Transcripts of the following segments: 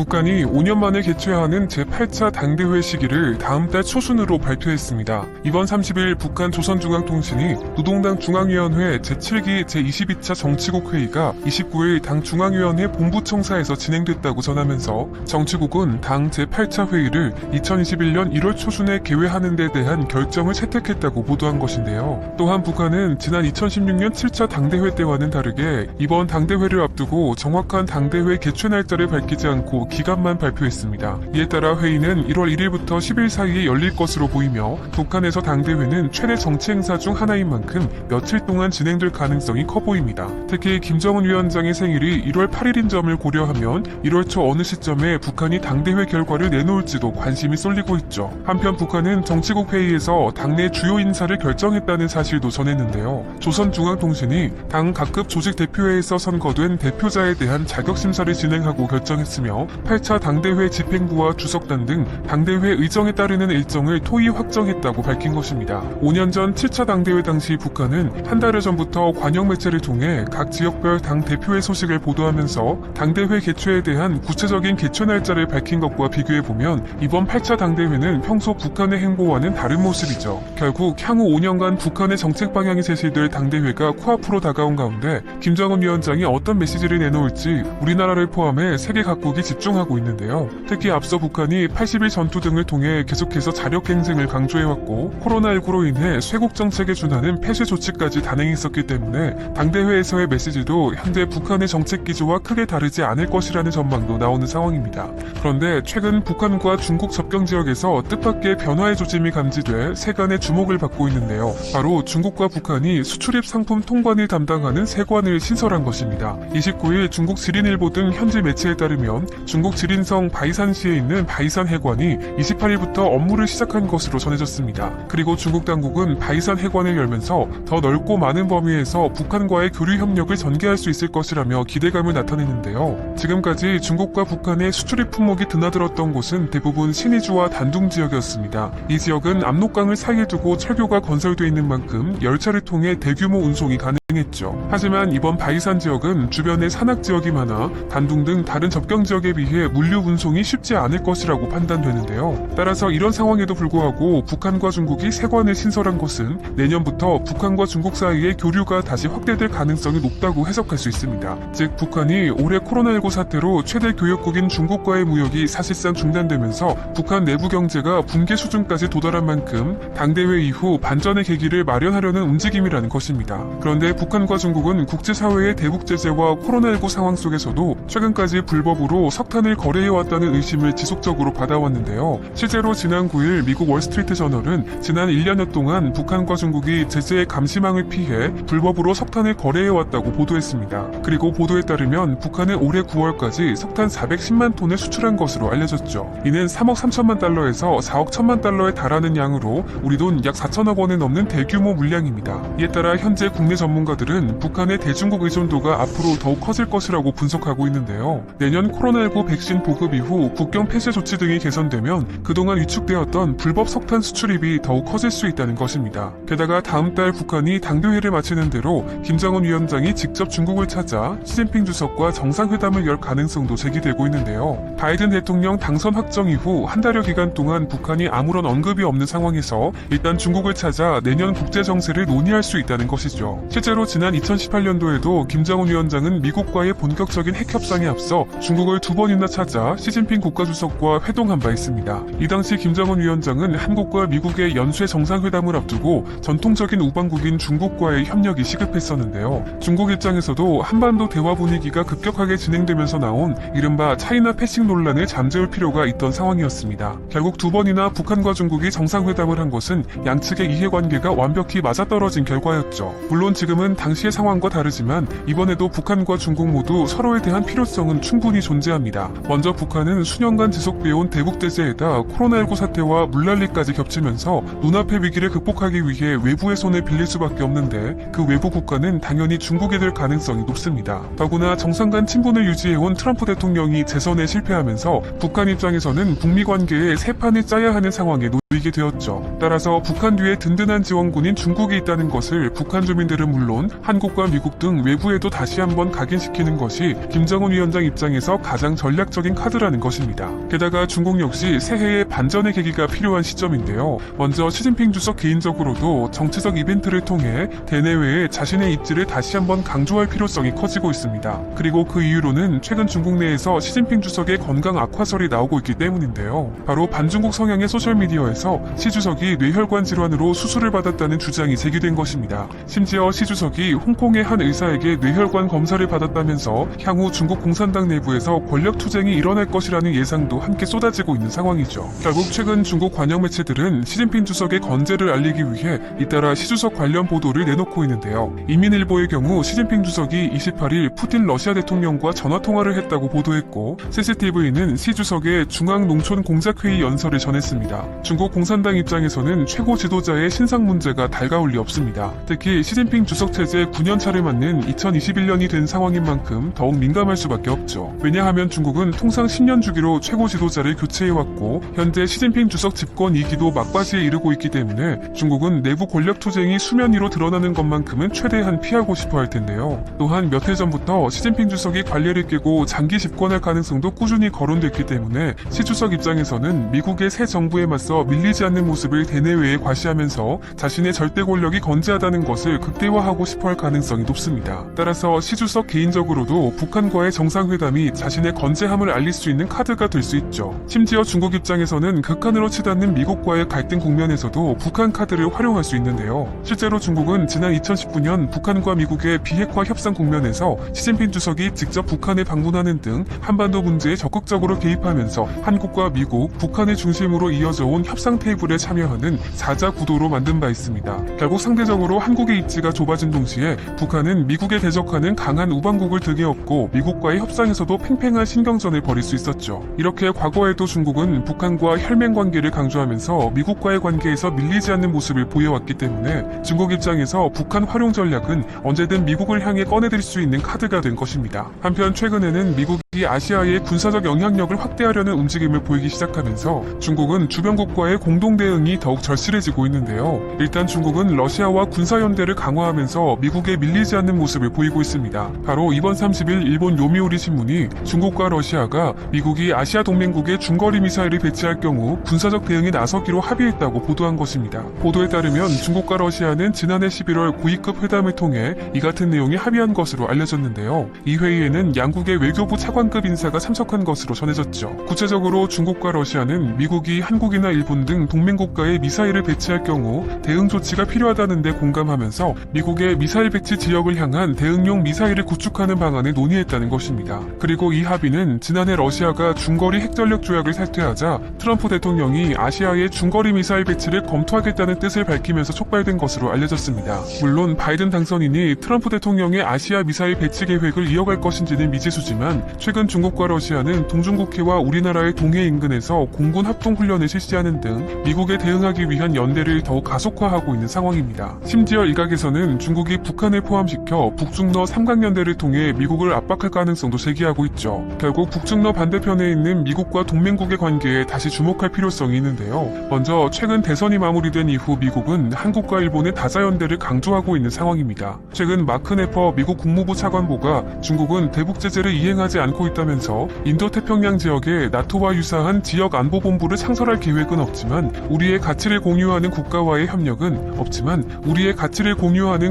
북한이 5년 만에 개최하는 제8차 당대회 시기를 다음 달 초순으로 발표했습니다. 이번 30일 북한 조선중앙통신이 노동당 중앙위원회 제7기 제22차 정치국 회의가 29일 당 중앙위원회 본부청사에서 진행됐다고 전하면서 정치국은 당 제8차 회의를 2021년 1월 초순에 개회하는 데 대한 결정을 채택했다고 보도한 것인데요. 또한 북한은 지난 2016년 7차 당대회 때와는 다르게 이번 당대회를 앞두고 정확한 당대회 개최 날짜를 밝히지 않고 기간만 발표했습니다. 이에 따라 회의는 1월 1일부터 10일 사이에 열릴 것으로 보이며 북한에서 당대회는 최대 정치 행사 중 하나인 만큼 며칠 동안 진행될 가능성이 커 보입니다. 특히 김정은 위원장의 생일이 1월 8일인 점을 고려하면 1월 초 어느 시점에 북한이 당대회 결과를 내놓을지도 관심이 쏠리고 있죠. 한편 북한은 정치국 회의에서 당내 주요 인사를 결정했다는 사실도 전했는데요. 조선중앙통신이 당 각급 조직 대표회에서 선거된 대표자에 대한 자격심사를 진행하고 결정했으며 8차 당대회 집행부와 주석단 등 당대회 의정에 따르는 일정을 토의 확정했다고 밝힌 것입니다. 5년 전 7차 당대회 당시 북한은 한 달 전부터 관영 매체를 통해 각 지역별 당 대표회 소식을 보도하면서 당대회 개최에 대한 구체적인 개최 날짜를 밝힌 것과 비교해보면 이번 8차 당대회는 평소 북한의 행보와는 다른 모습이죠. 결국 향후 5년간 북한의 정책 방향이 제시될 당대회가 코앞으로 다가온 가운데 김정은 위원장이 어떤 메시지를 내놓을지 우리나라를 포함해 세계 각국이 집중하고 있는데요. 특히 앞서 북한이 80일 전투 등을 통해 계속해서 자력 행진을 강조해왔고 코로나19로 인해 쇄국 정책에 준하는 폐쇄 조치까지 단행했었기 때문에 당대회에서의 메시지도 현재 북한의 정책 기조와 크게 다르지 않을 것이라는 전망도 나오는 상황입니다. 그런데 최근 북한과 중국 접경 지역에서 뜻밖의 변화의 조짐이 감지돼 세간의 주목을 받고 있는데요. 바로 중국과 북한이 수출입 상품 통관을 담당하는 세관을 신설한 것입니다. 29일 중국 지린일보 등 현지 매체에 따르면 중국 지린성 바이산시에 있는 바이산 해관이 28일부터 업무를 시작한 것으로 전해졌습니다. 그리고 중국 당국은 바이산 해관을 열면서 더 넓고 많은 범위에서 북한과의 교류 협력을 전개할 수 있을 것이라며 기대감을 나타내는데요. 지금까지 중국과 북한의 수출입 품목이 드나들었던 곳은 대부분 신의주와 단둥 지역이었습니다. 이 지역은 압록강을 사이에 두고 철교가 건설되어 있는 만큼 열차를 통해 대규모 운송이 가능했죠. 하지만 이번 바이산 지역은 주변에 산악 지역이 많아 단둥 등 다른 접경 지역에 비해 물류 운송이 쉽지 않을 것이라고 판단되는데요. 따라서 이런 상황에도 불구하고 북한과 중국이 세관을 신설한 것은 내년부터 북한과 중국 사이의 교류가 다시 확대될 가능성이 높다고 해석할 수 있습니다. 즉 북한이 올해 코로나19 사태로 최대 교역국인 중국과의 무역이 사실상 중단되면서 북한 내부 경제가 붕괴 수준까지 도달한 만큼 당대회 이후 반전의 계기를 마련하려는 움직임이라는 것입니다. 그런데 북한과 중국은 국제사회의 대북 제재와 코로나19 상황 속에서도 최근까지 불법으로 석탄을 거래해왔다는 의심을 지속적으로 받아왔는데요. 실제로 지난 9일 미국 월스트리트 저널은 지난 1년여 동안 북한과 중국이 제재의 감시망을 피해 불법으로 석탄을 거래해왔다고 보도했습니다. 그리고 보도에 따르면 북한은 올해 9월까지 석탄 410만 톤을 수출한 것으로 알려졌죠. 이는 3억 3천만 달러에서 4억 1천만 달러에 달하는 양으로 우리 돈 약 4천억 원에 넘는 대규모 물량입니다. 이에 따라 현재 국내 전문가들은 북한의 대중국 의존도가 앞으로 더욱 커질 것이라고 분석하고 있는데요. 내년 코로나19 백신 보급 이후 국경 폐쇄 조치 등이 개선되면 그동안 위축되었던 불법 석탄 수출입이 더욱 커질 수 있다는 것입니다. 게다가 다음 달 북한이 당대회를 마치는 대로 김정은 위원장이 직접 중국을 찾아 시진핑 주석과 정상회담을 열 가능성도 제기되고 있는데요. 바이든 대통령 당선 확정 이후 한 달여 기간 동안 북한이 아무런 언급이 없는 상황에서 일단 중국을 찾아 내년 국제 정세를 논의할 수 있다는 것이죠. 실제로 지난 2018년도에도 김정은 위원장은 미국과의 본격적인 핵 협상에 앞서 중국을 2번이나 찾아 시진핑 국가주석과 회동한 바 있습니다. 이 당시 김정은 위원장은 한국과 미국의 연쇄 정상회담을 앞두고 전통적인 우방국인 중국과의 협력이 시급했었는데요. 중국 입장에서도 한반도 대화 분위기가 급격하게 진행되면서 나온 이른바 차이나 패싱 논란을 잠재울 필요가 있던 상황이었습니다. 결국 2번이나 북한과 중국이 정상회담을 한 것은 양측의 이해관계가 완벽히 맞아떨어진 결과였죠. 물론 지금은 당시의 상황과 다르지만 이번에도 북한과 중국 모두 서로에 대한 필요성은 충분히 존재합니다. 먼저 북한은 수년간 지속되어온 대북 제재에다 코로나19 사태와 물난리까지 겹치면서 눈앞의 위기를 극복하기 위해 외부의 손을 빌릴 수밖에 없는데 그 외부 국가는 당연히 중국이 될 가능성이 높습니다. 더구나 정상 간 친분을 유지해온 트럼프 대통령이 재선에 실패하면서 북한 입장에서는 북미 관계에 새 판을 짜야 하는 상황에 보이게 되었죠. 따라서 북한 뒤에 든든한 지원군인 중국이 있다는 것을 북한 주민들은 물론 한국과 미국 등 외부에도 다시 한번 각인시키는 것이 김정은 위원장 입장에서 가장 전략적인 카드라는 것입니다. 게다가 중국 역시 새해의 반전의 계기가 필요한 시점인데요. 먼저 시진핑 주석 개인적으로도 정치적 이벤트를 통해 대내외에 자신의 입지를 다시 한번 강조할 필요성이 커지고 있습니다. 그리고 그 이유로는 최근 중국 내에서 시진핑 주석의 건강 악화설이 나오고 있기 때문인데요. 바로 반중국 성향의 소셜미디어에서 시 주석이 뇌혈관 질환으로 수술을 받았다는 주장이 제기된 것입니다. 심지어 시 주석이 홍콩의 한 의사에게 뇌혈관 검사를 받았다면서 향후 중국 공산당 내부에서 권력 투쟁이 일어날 것이라는 예상도 함께 쏟아지고 있는 상황이죠. 결국 최근 중국 관영 매체들은 시진핑 주석의 건재를 알리기 위해 잇따라 시 주석 관련 보도를 내놓고 있는데요. 이민일보의 경우 시진핑 주석이 28일 푸틴 러시아 대통령과 전화통화를 했다고 보도했고, CCTV는 시 주석의 중앙농촌공작회의 연설을 전했습니다. 중국 공산당 입장에서는 최고 지도자의 신상 문제가 달가울 리 없습니다. 특히 시진핑 주석 체제 9년차를 맞는 2021년이 된 상황인 만큼 더욱 민감할 수밖에 없죠. 왜냐하면 중국은 통상 10년 주기로 최고 지도자를 교체해왔고 현재 시진핑 주석 집권 2기도 막바지에 이르고 있기 때문에 중국은 내부 권력 투쟁이 수면 위로 드러나는 것만큼은 최대한 피하고 싶어 할 텐데요. 또한 몇 해 전부터 시진핑 주석이 관례를 깨고 장기 집권할 가능성도 꾸준히 거론됐기 때문에 시 주석 입장에서는 미국의 새 정부에 맞서 밀리지 않는 모습을 대내외에 과시하면서 자신의 절대 권력이 건재하다는 것을 극대화하고 싶어할 가능성이 높습니다. 따라서 시 주석 개인적으로도 북한과의 정상회담이 자신의 건재함을 알릴 수 있는 카드가 될 수 있죠. 심지어 중국 입장에서는 극한으로 치닫는 미국과의 갈등 국면에서도 북한 카드를 활용할 수 있는데요. 실제로 중국은 지난 2019년 북한과 미국의 비핵화 협상 국면에서 시진핑 주석이 직접 북한에 방문하는 등 한반도 문제에 적극적으로 개입하면서 한국과 미국, 북한의 중심으로 이어져 온 협상 테이블에 참여하는 4자 구도로 만든 바 있습니다. 결국 상대적으로 한국의 입지가 좁아진 동시에 북한은 미국에 대적하는 강한 우방국을 등에 업고 미국과의 협상에서도 팽팽한 신경전을 벌일 수 있었죠. 이렇게 과거에도 중국은 북한과 혈맹 관계를 강조하면서 미국과의 관계에서 밀리지 않는 모습을 보여왔기 때문에 중국 입장에서 북한 활용 전략은 언제든 미국을 향해 꺼내들 수 있는 카드가 된 것입니다. 한편 최근에는 미국이 아시아의 군사적 영향력을 확대하려는 움직임을 보이기 시작하면서 중국은 주변국과의 공동 대응이 더욱 절실해지고 있는데요. 일단 중국은 러시아와 군사연대를 강화하면서 미국에 밀리지 않는 모습을 보이고 있습니다. 바로 이번 30일 일본 요미우리 신문이 중국과 러시아가 미국이 아시아 동맹국에 중거리 미사일을 배치할 경우 군사적 대응에 나서기로 합의했다고 보도한 것입니다. 보도에 따르면 중국과 러시아는 지난해 11월 고위급 회담을 통해 이 같은 내용이 합의한 것으로 알려졌는데요. 이 회의에는 양국의 외교부 차관급 인사가 참석한 것으로 전해졌죠. 구체적으로 중국과 러시아는 미국이 한국이나 일본 등 동맹국가에 미사일을 배치할 경우 대응 조치가 필요하다는 데 공감하면서 미국의 미사일 배치 지역을 향한 대응용 미사일을 구축하는 방안을 논의했다는 것입니다. 그리고 이 합의는 지난해 러시아가 중거리 핵전력 조약을 탈퇴하자 트럼프 대통령이 아시아의 중거리 미사일 배치를 검토하겠다는 뜻을 밝히면서 촉발된 것으로 알려졌습니다. 물론 바이든 당선인이 트럼프 대통령의 아시아 미사일 배치 계획을 이어갈 것인지는 미지수지만 최근 중국과 러시아는 동중국해와 우리나라의 동해 인근에서 공군 합동훈련을 실시하는 등 미국에 대응하기 위한 연대를 더욱 가속화하고 있는 상황입니다. 심지어 일각에서는 중국이 북한을 포함시켜 북중러 삼각연대를 통해 미국을 압박할 가능성도 제기하고 있죠. 결국 북중러 반대편에 있는 미국과 동맹국의 관계에 다시 주목할 필요성이 있는데요. 먼저 최근 대선이 마무리된 이후 미국은 한국과 일본의 다자연대를 강조하고 있는 상황입니다. 최근 마크 네퍼 미국 국무부 차관보가 중국은 대북 제재를 이행하지 않고 있다면서 인도태평양 지역에 나토와 유사한 지역 안보본부를 창설할 계획은 없지만 우리의 가치를 공유하는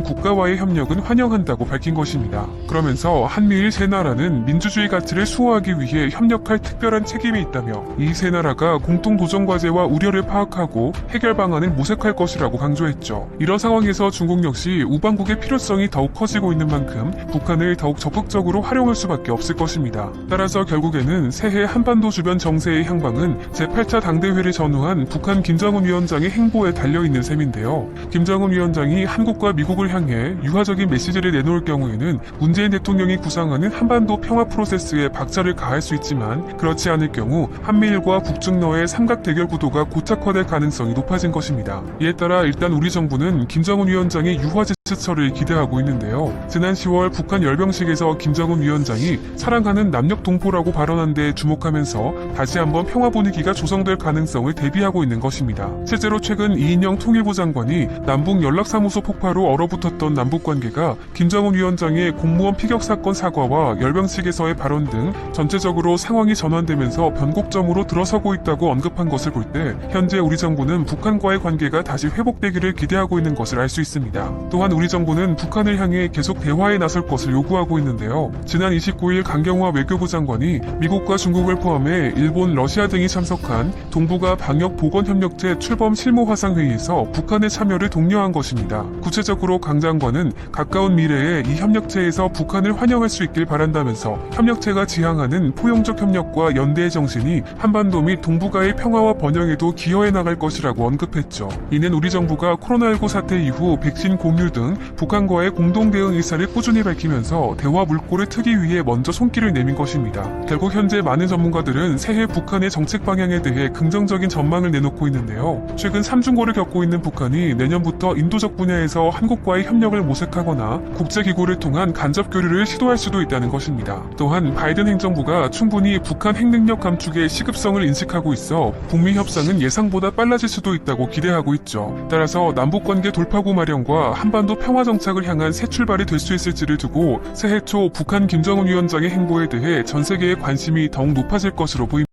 국가와의 협력은 환영한다고 밝힌 것입니다. 그러면서 한미일 세 나라는 민주주의 가치를 수호하기 위해 협력할 특별한 책임이 있다며 이 세 나라가 공통 도전 과제와 우려를 파악하고 해결 방안을 모색할 것이라고 강조했죠. 이런 상황에서 중국 역시 우방국의 필요성이 더욱 커지고 있는 만큼 북한을 더욱 적극적으로 활용할 수밖에 없을 것입니다. 따라서 결국에는 새해 한반도 주변 정세의 향방은 제8차 당대회를 전후한 북한 김정은 위원장의 행보에 달려있는 셈인데요. 김정은 위원장이 한국과 미국을 향해 유화적인 메시지를 내놓을 경우에는 문재인 대통령이 구상하는 한반도 평화 프로세스에 박차를 가할 수 있지만 그렇지 않을 경우 한미일과 북중러의 삼각 대결 구도가 고착화될 가능성이 높아진 것입니다. 이에 따라 일단 우리 정부는 김정은 위원장의 유화 부채철을 기대하고 있는데요. 지난 10월 북한 열병식에서 김정은 위원장이 사랑하는 남녘 동포라고 발언한 데 주목하면서 다시 한번 평화 분위기가 조성될 가능성을 대비하고 있는 것입니다. 실제로 최근 이인영 통일부 장관이 남북 연락사무소 폭파로 얼어붙었던 남북 관계가 김정은 위원장의 공무원 피격 사건 사과와 열병식에서의 발언 등 전체적으로 상황이 전환되면서 변곡점으로 들어서고 있다고 언급한 것을 볼 때 현재 우리 정부는 북한과의 관계가 다시 회복되기를 기대하고 있는 것을 알 수 있습니다. 또한 우리 정부는 북한을 향해 계속 대화에 나설 것을 요구하고 있는데요. 지난 29일 강경화 외교부 장관이 미국과 중국을 포함해 일본, 러시아 등이 참석한 동북아 방역 보건협력체 출범 실무 화상회의에서 북한의 참여를 독려한 것입니다. 구체적으로 강 장관은 가까운 미래에 이 협력체에서 북한을 환영할 수 있길 바란다면서 협력체가 지향하는 포용적 협력과 연대의 정신이 한반도 및 동북아의 평화와 번영에도 기여해 나갈 것이라고 언급했죠. 이는 우리 정부가 코로나19 사태 이후 백신 공유 등 북한과의 공동 대응 의사를 꾸준히 밝히면서 대화 물꼬를 트기 위해 먼저 손길을 내민 것입니다. 결국 현재 많은 전문가들은 새해 북한의 정책 방향에 대해 긍정적인 전망을 내놓고 있는데요. 최근 삼중고를 겪고 있는 북한이 내년부터 인도적 분야에서 한국과의 협력을 모색하거나 국제기구를 통한 간접 교류를 시도할 수도 있다는 것입니다. 또한 바이든 행정부가 충분히 북한 핵능력 감축의 시급성을 인식하고 있어 북미 협상은 예상보다 빨라질 수도 있다고 기대하고 있죠. 따라서 남북관계 돌파구 마련과 한반도 평화 정착을 향한 새 출발이 될 수 있을지를 두고 새해 초 북한 김정은 위원장의 행보에 대해 전 세계의 관심이 더욱 높아질 것으로 보입니다.